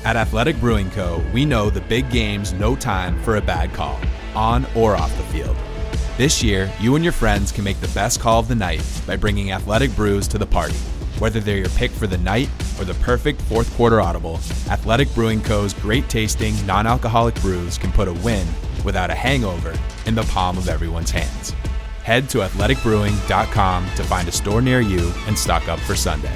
At Athletic Brewing Co., we know the big game's no time for a bad call, on or off the field. This year, you and your friends can make the best call of the night by bringing Athletic Brews to the party. Whether they're your pick for the night or the perfect fourth quarter audible, Athletic Brewing Co.'s great tasting, non-alcoholic brews can put a win without a hangover in the palm of everyone's hands. Head to athleticbrewing.com to find a store near you and stock up for Sunday.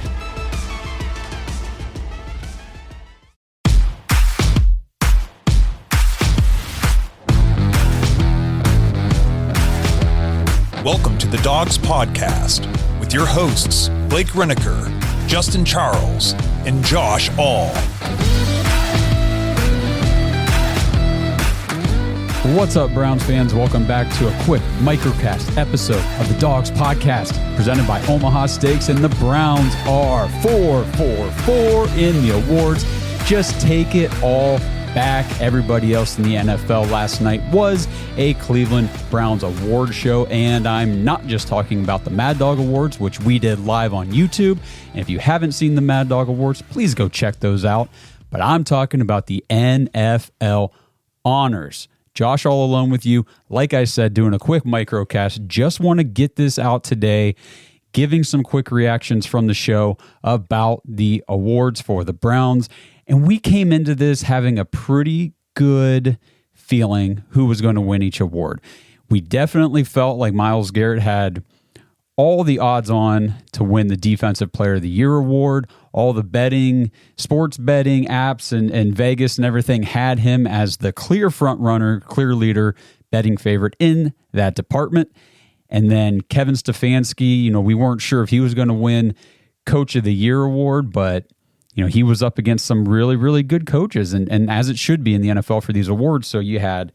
Welcome to the Dogs Podcast with your hosts, Blake Reneker, Justin Charles, and Josh All. What's up, Browns fans? Welcome back to a quick microcast episode of the Dogs Podcast presented by Omaha Steaks, and the Browns are 4-4-4 in the awards. Just take it all back. Everybody else in the NFL last night was a Cleveland Browns award show, and I'm not just talking about the Mad Dog Awards, which we did live on YouTube. And if you haven't seen the Mad Dog Awards, please go check those out. But I'm talking about the NFL honors. Josh all alone with you. Like I said, doing a quick microcast. Just want to get this out today, giving some quick reactions from the show about the awards for the Browns. And we came into this having a pretty good feeling who was going to win each award. We definitely felt like Myles Garrett had all the odds on to win the Defensive Player of the Year award. All the betting, sports betting apps and Vegas and everything had him as the clear front runner, clear leader, betting favorite in that department. And then Kevin Stefanski, we weren't sure if he was going to win Coach of the Year award, but he was up against some really, really good coaches, and as it should be in the NFL for these awards. So you had,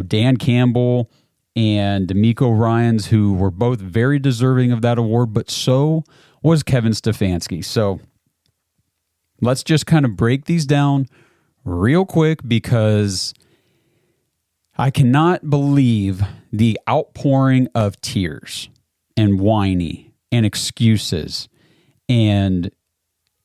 Dan Campbell and D'Amico Ryans, who were both very deserving of that award, but so was Kevin Stefanski. So let's just kind of break these down real quick, because I cannot believe the outpouring of tears and whiny and excuses and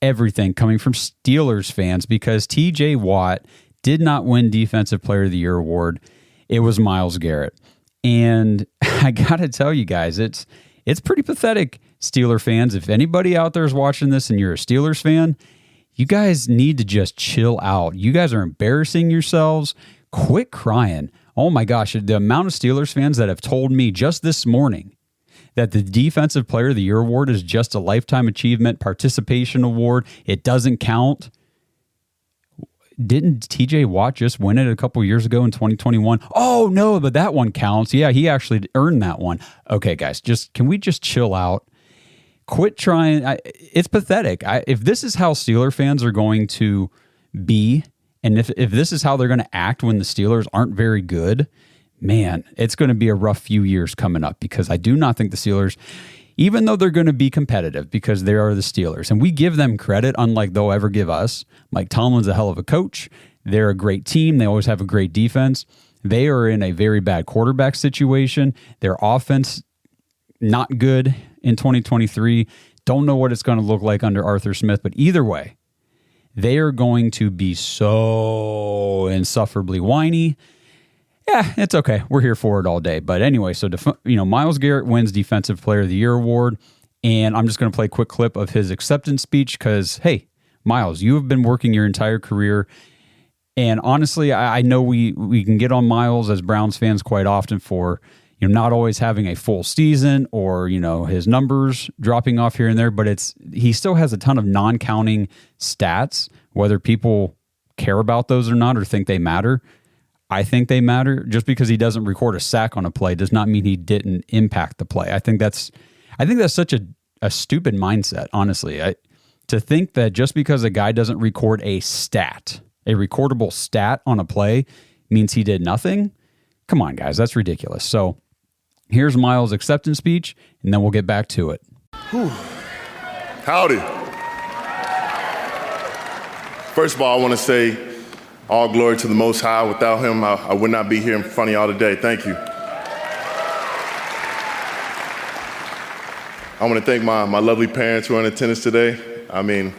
everything coming from Steelers fans, because TJ Watt did not win Defensive Player of the Year award. It was Myles Garrett. And I got to tell you guys, it's pretty pathetic, Steeler fans. If anybody out there is watching this and you're a Steelers fan, you guys need to just chill out. You guys are embarrassing yourselves. Quit crying. Oh my gosh, the amount of Steelers fans that have told me just this morning that the Defensive Player of the Year award is just a lifetime achievement participation award. It doesn't count. Didn't TJ Watt just win it a couple years ago in 2021? Oh, no, but that one counts. Yeah, he actually earned that one. Okay, guys, can we just chill out? Quit trying. It's pathetic. If this is how Steeler fans are going to be, and if this is how they're going to act when the Steelers aren't very good, man, it's going to be a rough few years coming up, because I do not think the Steelers, even though they're going to be competitive because they are the Steelers, and we give them credit, unlike they'll ever give us. Mike Tomlin's a hell of a coach. They're a great team. They always have a great defense. They are in a very bad quarterback situation. Their offense, not good in 2023. Don't know what it's going to look like under Arthur Smith, but either way, they are going to be so insufferably whiny. Yeah, it's okay. We're here for it all day. But anyway, so Myles Garrett wins Defensive Player of the Year award, and I'm just going to play a quick clip of his acceptance speech because, hey, Myles, you have been working your entire career, and honestly, I know we can get on Myles as Browns fans quite often for not always having a full season or his numbers dropping off here and there, but he still has a ton of non-counting stats, whether people care about those or not or think they matter. I think they matter. Just because he doesn't record a sack on a play does not mean he didn't impact the play. I think that's such a stupid mindset, honestly. To think that just because a guy doesn't record a recordable stat on a play means he did nothing. Come on, guys, that's ridiculous. So here's Myles' acceptance speech, and then we'll get back to it. Whew. Howdy. First of all, I want to say all glory to the Most High. Without him, I would not be here in front of y'all today. Thank you. I want to thank my lovely parents who are in attendance today. I mean,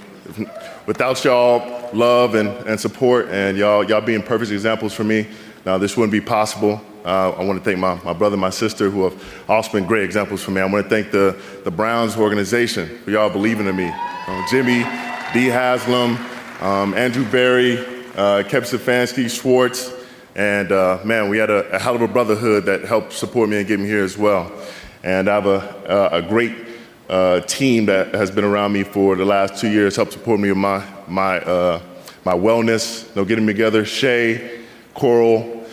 without y'all, love and support, and y'all being perfect examples for me. Now, this wouldn't be possible. I want to thank my brother and my sister who have also been great examples for me. I want to thank the Browns organization for y'all believing in me. Jimmy, D. Haslam, Andrew Berry, Kevin Stefanski, Schwartz, and man, we had a hell of a brotherhood that helped support me and get me here as well. And I have a great team that has been around me for the last 2 years, helped support me with my wellness, getting me together. Shay, Coral,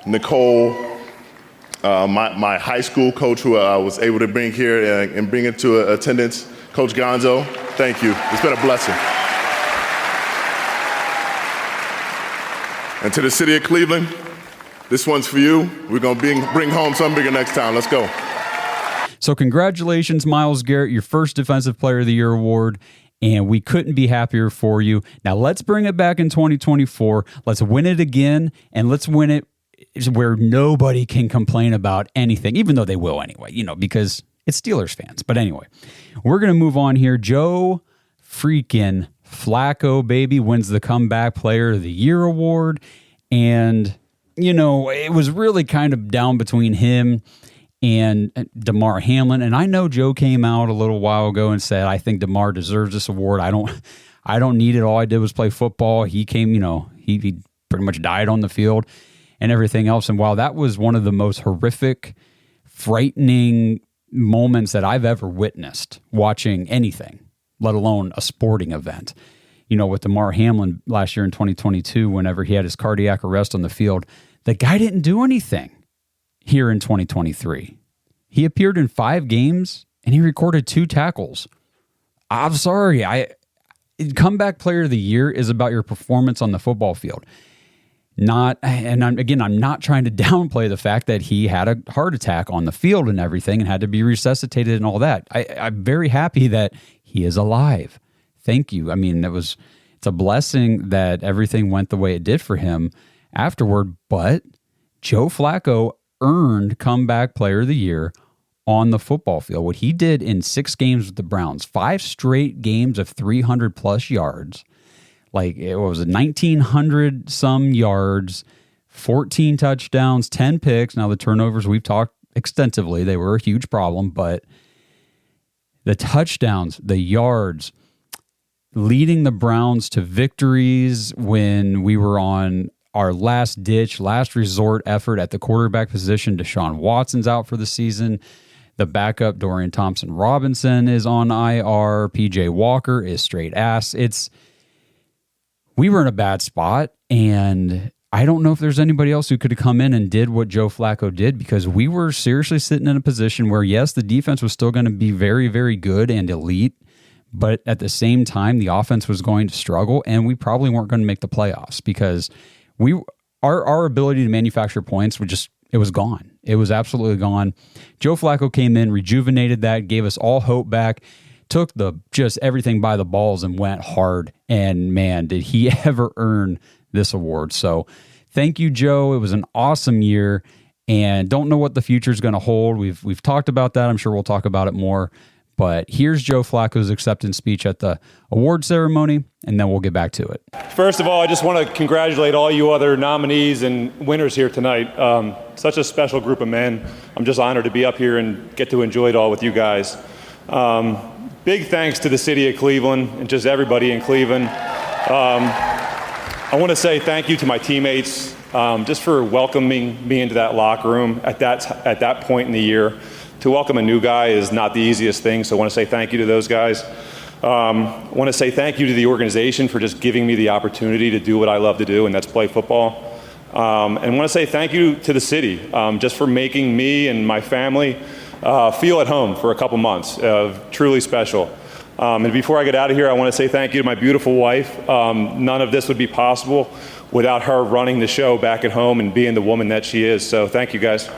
Nicole, my high school coach who I was able to bring here and bring into attendance, Coach Gonzo. Thank you. It's been a blessing. And to the city of Cleveland, this one's for you. We're going to bring home something bigger next time. Let's go. So congratulations, Myles Garrett, your first Defensive Player of the Year award, and we couldn't be happier for you. Now let's bring it back in 2024. Let's win it again, and let's win it where nobody can complain about anything, even though they will anyway, because it's Steelers fans. But anyway, we're going to move on here. Joe freaking Flacco, baby, wins the Comeback Player of the Year award. And, it was really kind of down between him and Damar Hamlin. And I know Joe came out a little while ago and said, I think Damar deserves this award. I don't need it. All I did was play football. He came, he pretty much died on the field and everything else. And while that was one of the most horrific, frightening moments that I've ever witnessed watching anything, let alone a sporting event, with Damar Hamlin last year in 2022, whenever he had his cardiac arrest on the field, the guy didn't do anything here in 2023. He appeared in 5 games and he recorded 2 tackles. I'm sorry. Comeback Player of the Year is about your performance on the football field. I'm not trying to downplay the fact that he had a heart attack on the field and everything and had to be resuscitated and all that. I'm very happy that he is alive. Thank you. I mean, it's a blessing that everything went the way it did for him afterward, but Joe Flacco earned Comeback Player of the Year on the football field. What he did in 6 games with the Browns, 5 straight games of 300 plus yards, like it was 1,900 some yards, 14 touchdowns, 10 picks. Now the turnovers, we've talked extensively. They were a huge problem, but the touchdowns, the yards, leading the Browns to victories when we were on our last resort effort at the quarterback position. Deshaun Watson's out for the season. The backup, Dorian Thompson-Robinson, is on IR. PJ Walker is straight ass. We were in a bad spot, and I don't know if there's anybody else who could have come in and did what Joe Flacco did, because we were seriously sitting in a position where, yes, the defense was still going to be very, very good and elite, but at the same time, the offense was going to struggle, and we probably weren't going to make the playoffs because our ability to manufacture points it was gone. It was absolutely gone. Joe Flacco came in, rejuvenated that, gave us all hope back, took just everything by the balls and went hard. And man, did he ever earn this award. So thank you, Joe. It was an awesome year, and don't know what the future is going to hold. We've talked about that. I'm sure we'll talk about it more. But here's Joe Flacco's acceptance speech at the award ceremony, and then we'll get back to it. First of all, I just want to congratulate all you other nominees and winners here tonight. Such a special group of men. I'm just honored to be up here and get to enjoy it all with you guys. Big thanks to the city of Cleveland and just everybody in Cleveland. I want to say thank you to my teammates just for welcoming me into that locker room at that point in the year. To welcome a new guy is not the easiest thing, so I want to say thank you to those guys. I want to say thank you to the organization for just giving me the opportunity to do what I love to do, and that's play football. And I want to say thank you to the city just for making me and my family feel at home for a couple months. Truly special. And before I get out of here, I want to say thank you to my beautiful wife. None of this would be possible without her running the show back at home and being the woman that she is. So thank you, guys.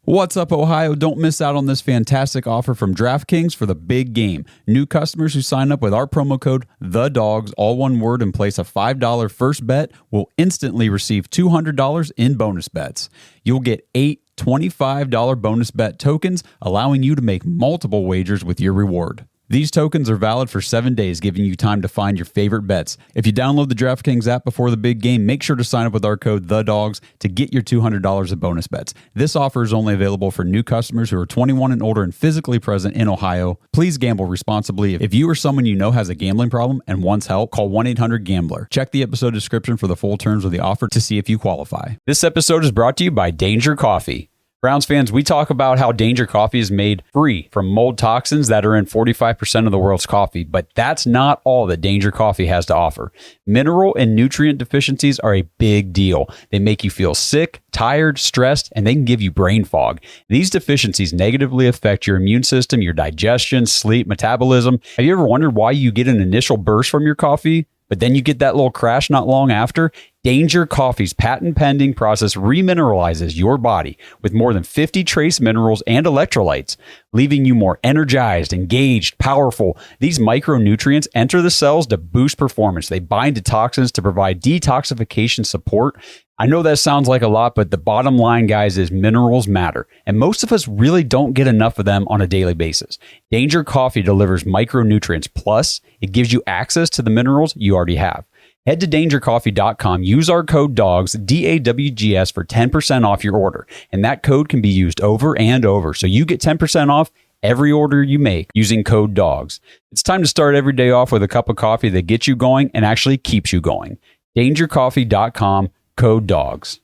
What's up, Ohio? Don't miss out on this fantastic offer from DraftKings for the big game. New customers who sign up with our promo code THEDOGS, all one word, and place a $5 first bet will instantly receive $200 in bonus bets. You'll get 8 $25 bonus bet tokens, allowing you to make multiple wagers with your reward. These tokens are valid for 7 days, giving you time to find your favorite bets. If you download the DraftKings app before the big game, make sure to sign up with our code THEDOGS to get your $200 of bonus bets. This offer is only available for new customers who are 21 and older and physically present in Ohio. Please gamble responsibly. If you or someone you know has a gambling problem and wants help, call 1-800-GAMBLER. Check the episode description for the full terms of the offer to see if you qualify. This episode is brought to you by Danger Coffee. Browns fans, we talk about how Danger Coffee is made free from mold toxins that are in 45% of the world's coffee, but that's not all that Danger Coffee has to offer. Mineral and nutrient deficiencies are a big deal. They make you feel sick, tired, stressed, and they can give you brain fog. These deficiencies negatively affect your immune system, your digestion, sleep, metabolism. Have you ever wondered why you get an initial burst from your coffee, but then you get that little crash not long after? Danger Coffee's patent-pending process remineralizes your body with more than 50 trace minerals and electrolytes, leaving you more energized, engaged, powerful. These micronutrients enter the cells to boost performance. They bind to toxins to provide detoxification support. I know that sounds like a lot, but the bottom line, guys, is minerals matter, and most of us really don't get enough of them on a daily basis. Danger Coffee delivers micronutrients, plus it gives you access to the minerals you already have. Head to dangercoffee.com, use our code DOGS, DAWGS, for 10% off your order, and that code can be used over and over, so you get 10% off every order you make using code DOGS. It's time to start every day off with a cup of coffee that gets you going and actually keeps you going. dangercoffee.com, code DOGS.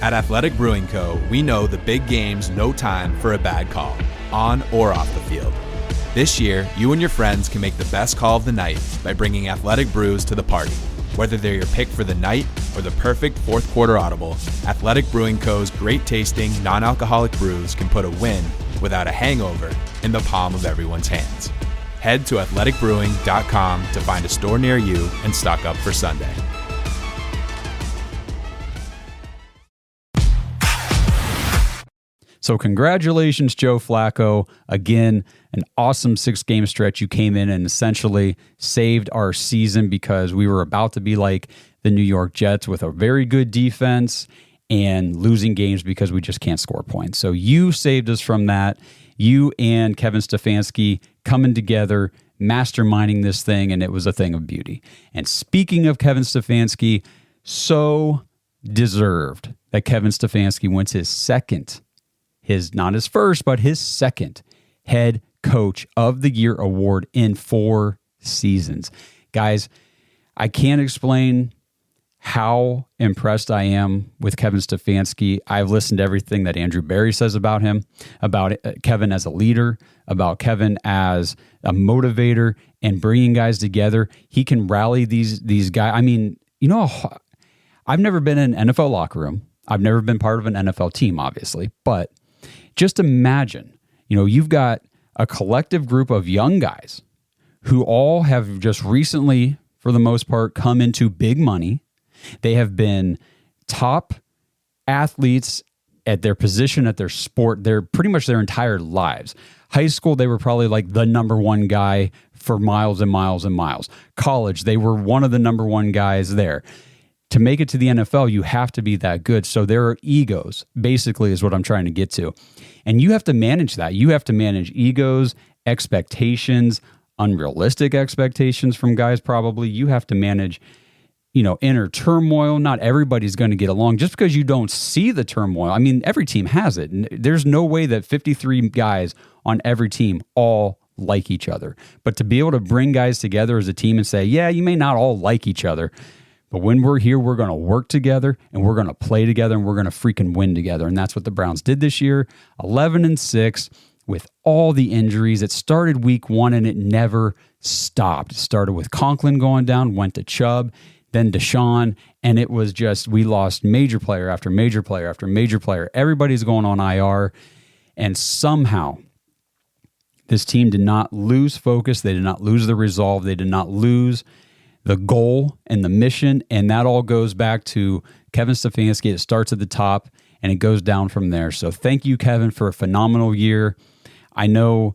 At Athletic Brewing Co., we know the big game's no time for a bad call, on or off the field. This year, you and your friends can make the best call of the night by bringing Athletic Brews to the party. Whether they're your pick for the night or the perfect fourth quarter audible, Athletic Brewing Co.'s great tasting, non-alcoholic brews can put a win without a hangover in the palm of everyone's hands. Head to athleticbrewing.com to find a store near you and stock up for Sunday. So congratulations, Joe Flacco. Again, an awesome 6-game stretch. You came in and essentially saved our season because we were about to be like the New York Jets with a very good defense and losing games because we just can't score points. So you saved us from that. You and Kevin Stefanski coming together, masterminding this thing, and it was a thing of beauty. And speaking of Kevin Stefanski, so deserved that Kevin Stefanski wins not his first, but his second head coach of the year award in 4 seasons. Guys, I can't explain how impressed I am with Kevin Stefanski. I've listened to everything that Andrew Berry says about him, about Kevin as a leader, about Kevin as a motivator and bringing guys together. He can rally these guys. I mean, I've never been in an NFL locker room. I've never been part of an NFL team, obviously, but just imagine, you've got a collective group of young guys who all have just recently, for the most part, come into big money. They have been top athletes at their position, at their sport, they're pretty much their entire lives. High school, they were probably like the number one guy for miles and miles and miles. College, they were one of the number one guys there. To make it to the NFL, you have to be that good. So there are egos, basically, is what I'm trying to get to. And you have to manage that. You have to manage egos, expectations, unrealistic expectations from guys probably. You have to manage, inner turmoil. Not everybody's going to get along just because you don't see the turmoil. I mean, every team has it. There's no way that 53 guys on every team all like each other. But to be able to bring guys together as a team and say, yeah, you may not all like each other, but when we're here, we're going to work together and we're going to play together and we're going to freaking win together. And that's what the Browns did this year, 11-6 with all the injuries. It started week 1 and it never stopped. It started with Conklin going down, went to Chubb, then Deshaun, and it was just, we lost major player after major player after major player. Everybody's going on IR, and somehow this team did not lose focus. They did not lose the resolve. They did not lose the goal and the mission, and that all goes back to Kevin Stefanski. It starts at the top, and it goes down from there. So thank you, Kevin, for a phenomenal year. I know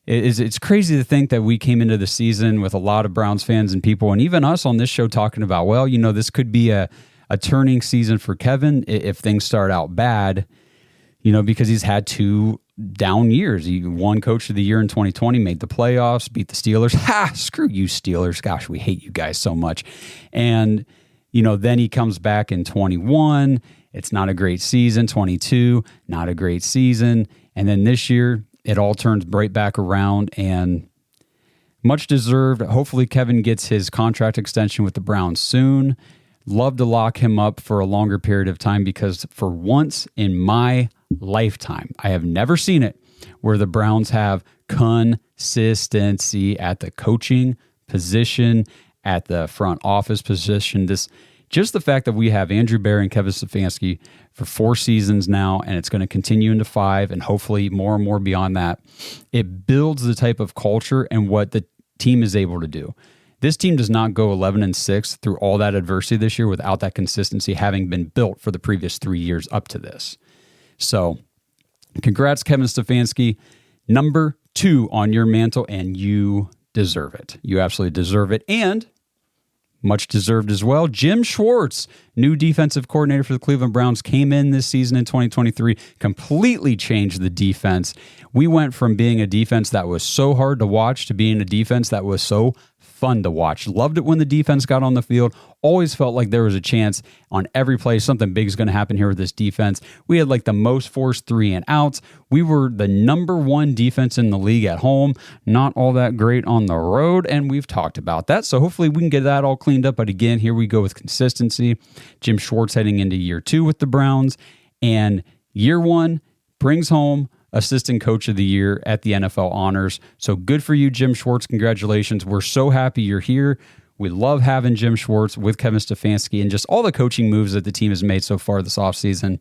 it's crazy to think that we came into the season with a lot of Browns fans and people, and even us on this show talking about, well, this could be a turning season for Kevin if things start out bad, because he's had 2 down years. He won Coach of the Year in 2020, made the playoffs, beat the Steelers. Ha! Screw you, Steelers. Gosh, we hate you guys so much. And, then he comes back in 21. It's not a great season. 22, not a great season. And then this year, it all turns right back around, and much deserved. Hopefully Kevin gets his contract extension with the Browns soon. Love to lock him up for a longer period of time, because for once in my lifetime, I have never seen it where the Browns have consistency at the coaching position, at the front office position. Just the fact that we have Andrew Berry and Kevin Stefanski for 4 seasons now, and it's going to continue into 5, and hopefully more and more beyond that, it builds the type of culture and what the team is able to do. This team does not go 11-6 through all that adversity this year without that consistency having been built for the previous 3 years up to this. So, congrats, Kevin Stefanski. Number 2 on your mantle, and you deserve it. You absolutely deserve it. And much deserved as well, Jim Schwartz, new defensive coordinator for the Cleveland Browns, came in this season in 2023, completely changed the defense. We went from being a defense that was so hard to watch to being a defense that was so fun to watch. Loved it when the defense got on the field. Always felt like there was a chance on every play something big is going to happen here with this defense. We had like the most forced 3 and outs. We were the number 1 defense in the league at home. Not all that great on the road, and we've talked about that. So hopefully we can get that all cleaned up. But again, here we go with consistency. Jim Schwartz heading into year 2 with the Browns, and year 1 brings home Assistant Coach of the Year at the NFL Honors. So good for you, Jim Schwartz. Congratulations. We're so happy you're here. We love having Jim Schwartz with Kevin Stefanski and just all the coaching moves that the team has made so far this offseason.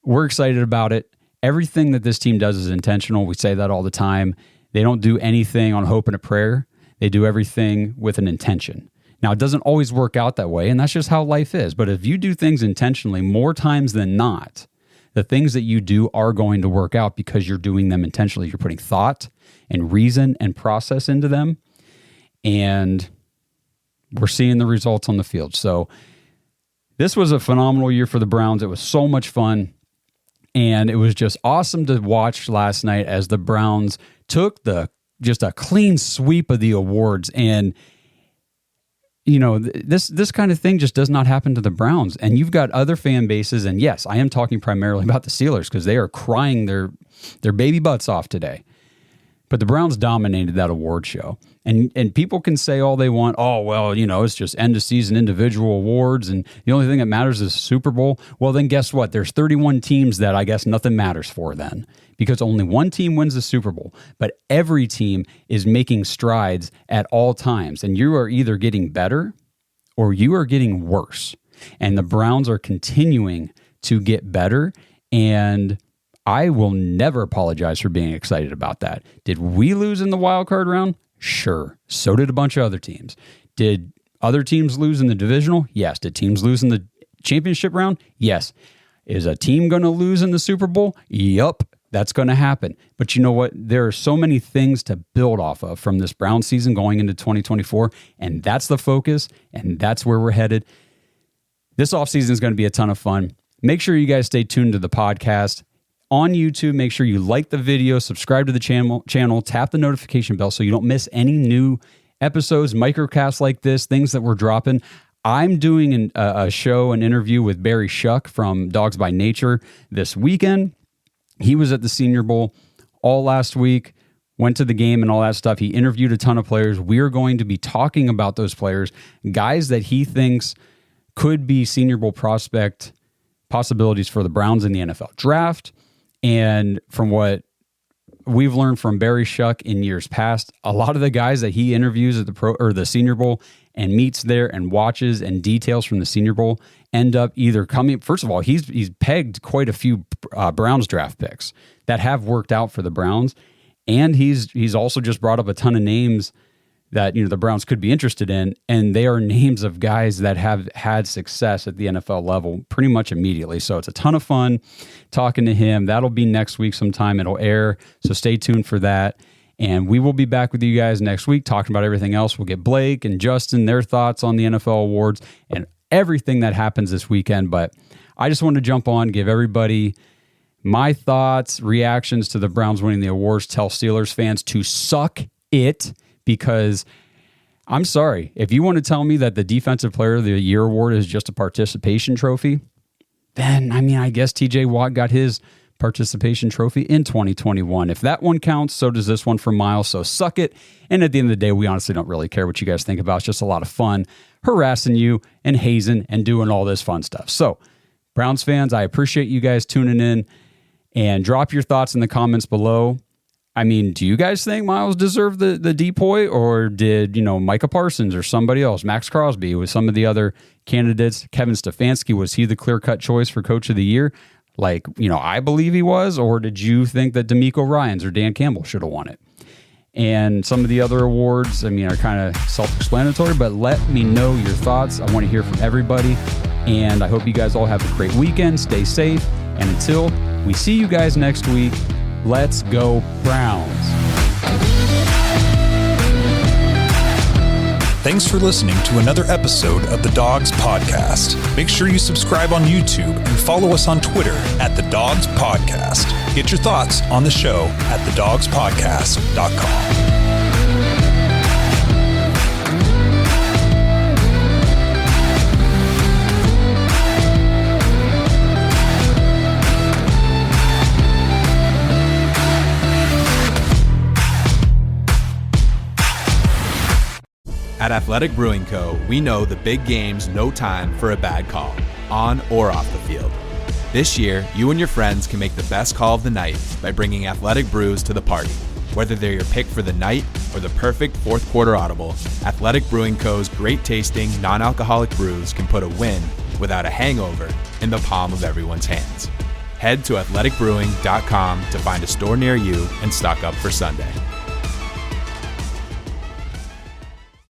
We're excited about it. Everything that this team does is intentional. We say that all the time. They don't do anything on hope and a prayer. They do everything with an intention. Now, it doesn't always work out that way, and that's just how life is. But if you do things intentionally, more times than not, the things that you do are going to work out because you're doing them intentionally. You're putting thought and reason and process into them, and we're seeing the results on the field. So this was a phenomenal year for the Browns. It was so much fun, and it was just awesome to watch last night as the Browns took just a clean sweep of the awards. And this kind of thing just does not happen to the Browns. And you've got other fan bases, and yes, I am talking primarily about the Steelers because they are crying their baby butts off today. But the Browns dominated that award show. And people can say all they want, it's just end of season individual awards, and the only thing that matters is Super Bowl. Well, then guess what? There's 31 teams that I guess nothing matters for then, because only one team wins the Super Bowl. But every team is making strides at all times, and you are either getting better or you are getting worse. And the Browns are continuing to get better, and I will never apologize for being excited about that. Did we lose in the wild card round? Sure. So did a bunch of other teams. Did other teams lose in the divisional? Yes. Did teams lose in the championship round? Yes. Is a team going to lose in the Super Bowl? Yup. That's going to happen. But you know what? There are so many things to build off of from this Brown season going into 2024, and that's the focus, and that's where we're headed. This offseason is going to be a ton of fun. Make sure you guys stay tuned to the podcast on YouTube. Make sure you like the video, subscribe to the channel, tap the notification bell so you don't miss any new episodes, microcasts like this, things that we're dropping. I'm doing an interview with Barry Shuck from Dogs by Nature this weekend. He was at the Senior Bowl all last week, went to the game and all that stuff. He interviewed a ton of players. We are going to be talking about those players, guys that he thinks could be Senior Bowl prospect possibilities for the Browns in the NFL draft. And from what we've learned from Barry Shuck in years past, a lot of the guys that he interviews at the Senior Bowl and meets there and watches and details from the Senior Bowl end up either coming. First of all, he's pegged quite a few Browns draft picks that have worked out for the Browns, and he's also just brought up a ton of names that the Browns could be interested in, and they are names of guys that have had success at the NFL level pretty much immediately. So it's a ton of fun talking to him. That'll be next week sometime. It'll air, so stay tuned for that. And we will be back with you guys next week talking about everything else. We'll get Blake and Justin, their thoughts on the NFL awards and everything that happens this weekend. But I just wanted to jump on, give everybody My thoughts, reactions to the Browns winning the awards tell Steelers fans to suck it, because I'm sorry. If you want to tell me that the Defensive Player of the Year award is just a participation trophy, then, I guess TJ Watt got his participation trophy in 2021. If that one counts, so does this one for Myles, so suck it. And at the end of the day, we honestly don't really care what you guys think about. It's just a lot of fun harassing you and hazing and doing all this fun stuff. So, Browns fans, I appreciate you guys tuning in, and drop your thoughts in the comments below. Do you guys think Myles deserved the DPOY, or did, Micah Parsons or somebody else, Max Crosby, with some of the other candidates, Kevin Stefanski, was he the clear-cut choice for Coach of the Year? I believe he was, or did you think that DeMeco Ryans or Dan Campbell should have won it? And some of the other awards, are kind of self-explanatory, but let me know your thoughts. I want to hear from everybody, and I hope you guys all have a great weekend. Stay safe, and until we see you guys next week, let's go Browns. Thanks for listening to another episode of the Dogs Podcast. Make sure you subscribe on YouTube and follow us on Twitter at the Dogs Podcast. Get your thoughts on the show at thedogspodcast.com. At Athletic Brewing Co., we know the big game's no time for a bad call, on or off the field. This year, you and your friends can make the best call of the night by bringing Athletic Brews to the party. Whether they're your pick for the night or the perfect fourth quarter audible, Athletic Brewing Co.'s great tasting, non-alcoholic brews can put a win without a hangover in the palm of everyone's hands. Head to athleticbrewing.com to find a store near you and stock up for Sunday.